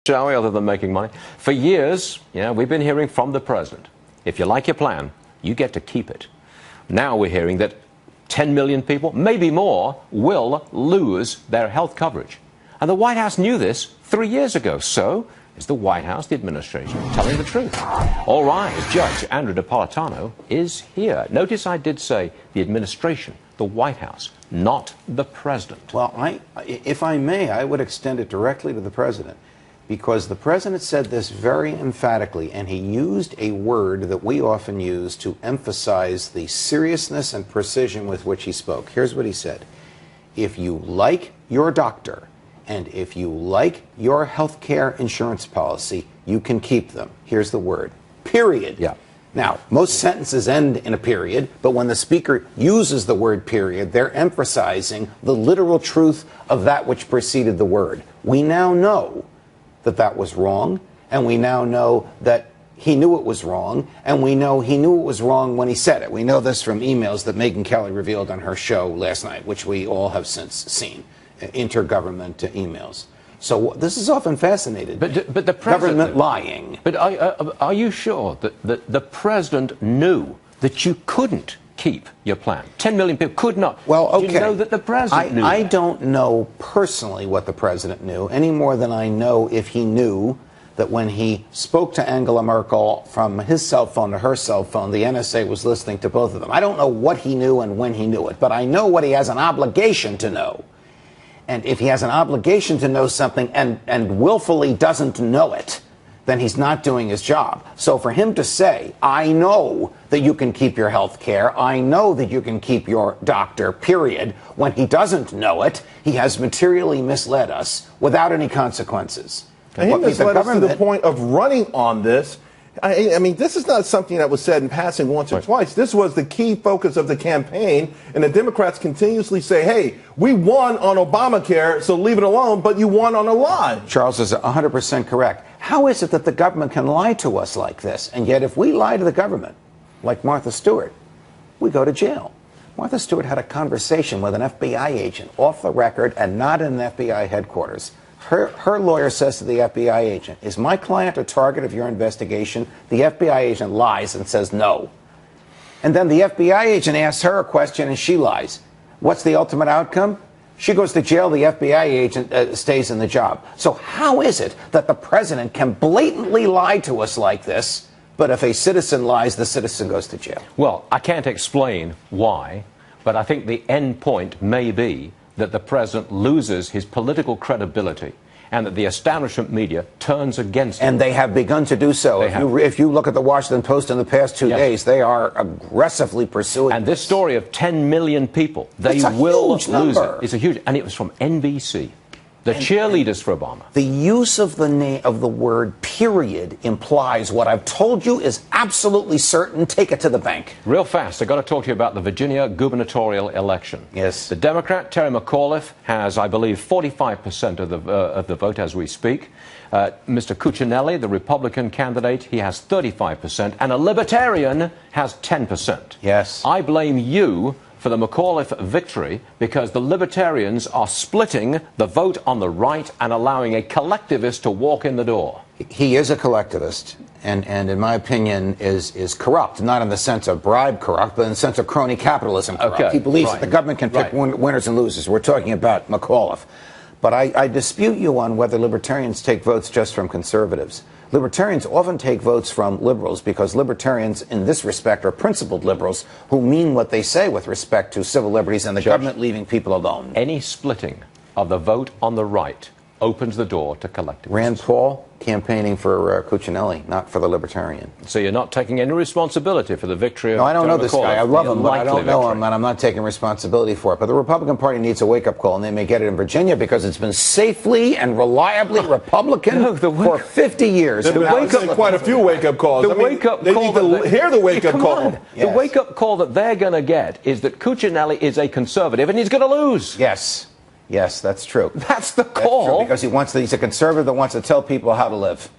shall we, other than making money? For years, we've been hearing from the president, if you like your plan, you get to keep it. Now we're hearing that 10 million people, maybe more, will lose their health coverage. And the White House knew this 3 years ago. So is the White House, the administration, telling the truth? All right, Judge Andrew Napolitano is here. Notice I did say the administration, the White House, not the president. Well, if I may, I would extend it directly to the president, because the president said this very emphatically, and he used a word that we often use to emphasize the seriousness and precision with which he spoke. Here's what he said. If you like your doctor, and if you like your health care insurance policy, you can keep them. Here's the word. Period. Yeah. Now, most sentences end in a period, but when the speaker uses the word period, they're emphasizing the literal truth of that which preceded the word. We now know that that was wrong, and we now know that he knew it was wrong, and we know he knew it was wrong when he said it. We know this from emails that Megyn Kelly revealed on her show last night, which we all have since seen, intergovernment emails. So this is often fascinating. But the president, government lying. But are you sure that the president knew that you couldn't keep your plan? 10 million people could not. Well, okay. Do you know that the president knew I that? don't know personally what the president knew, any more than I know if he knew that when he spoke to Angela Merkel from his cell phone to her cell phone, the NSA was listening to both of them. I don't know what he knew and when he knew it, but I know what he has an obligation to know. And if he has an obligation to know something and willfully doesn't know it, then he's not doing his job. So for him to say, I know that you can keep your health care, I know that you can keep your doctor, period, when he doesn't know it, he has materially misled us without any consequences. And he misled us to the point of running on this. I mean, this is not something that was said in passing once or twice. This was the key focus of the campaign, and the Democrats continuously say, hey, we won on Obamacare, so leave it alone, but you won on a lie. Charles is 100% correct. How is it that the government can lie to us like this? And yet if we lie to the government, like Martha Stewart, we go to jail. Martha Stewart had a conversation with an FBI agent off the record and not in an FBI headquarters. Her lawyer says to the FBI agent, is my client a target of your investigation? The FBI agent lies and says no. And then the FBI agent asks her a question and she lies. What's the ultimate outcome? She goes to jail, the FBI agent stays in the job. So how is it that the president can blatantly lie to us like this, but if a citizen lies, the citizen goes to jail? Well, I can't explain why, but I think the end point may be that the president loses his political credibility and that the establishment media turns against him. And they have begun to do so. If you look at the Washington Post in the past 2 days, they are aggressively pursuing And this story of 10 million people, they will lose it. It's a huge, and it was from NBC. The cheerleaders for Obama. The use of the word period implies what I've told you is absolutely certain. Take it to the bank. Real fast, I've got to talk to you about the Virginia gubernatorial election. Yes. The Democrat, Terry McAuliffe, has, I believe, 45% of the vote as we speak. Mr. Cuccinelli, the Republican candidate, he has 35%. And a Libertarian has 10%. Yes. I blame you for the McAuliffe victory because the Libertarians are splitting the vote on the right and allowing a collectivist to walk in the door. He is a collectivist and in my opinion, is corrupt, not in the sense of bribe corrupt, but in the sense of crony capitalism corrupt. Okay. He believes that the government can pick winners and losers. We're talking about McAuliffe. But I dispute you on whether libertarians take votes just from conservatives. Libertarians often take votes from liberals because libertarians, in this respect, are principled liberals who mean what they say with respect to civil liberties and the government leaving people alone. Any splitting of the vote on the right opens the door to collectivists. Rand Paul campaigning for Cuccinelli, not for the Libertarian. So you're not taking any responsibility for the victory of No, I don't know this guy. I love him, but I don't know victory. him, and I'm not taking responsibility for it. But the Republican Party needs a wake-up call, and they may get it in Virginia because it's been safely and reliably Republican for 50 years. There's been quite a few wake-up calls. The wake-up they call need to hear the wake-up call. The wake-up call that they're going to get is that Cuccinelli is a conservative, and he's going to lose. Yes. Yes, that's true. That's the call. That's true, because he's a conservative that wants to tell people how to live.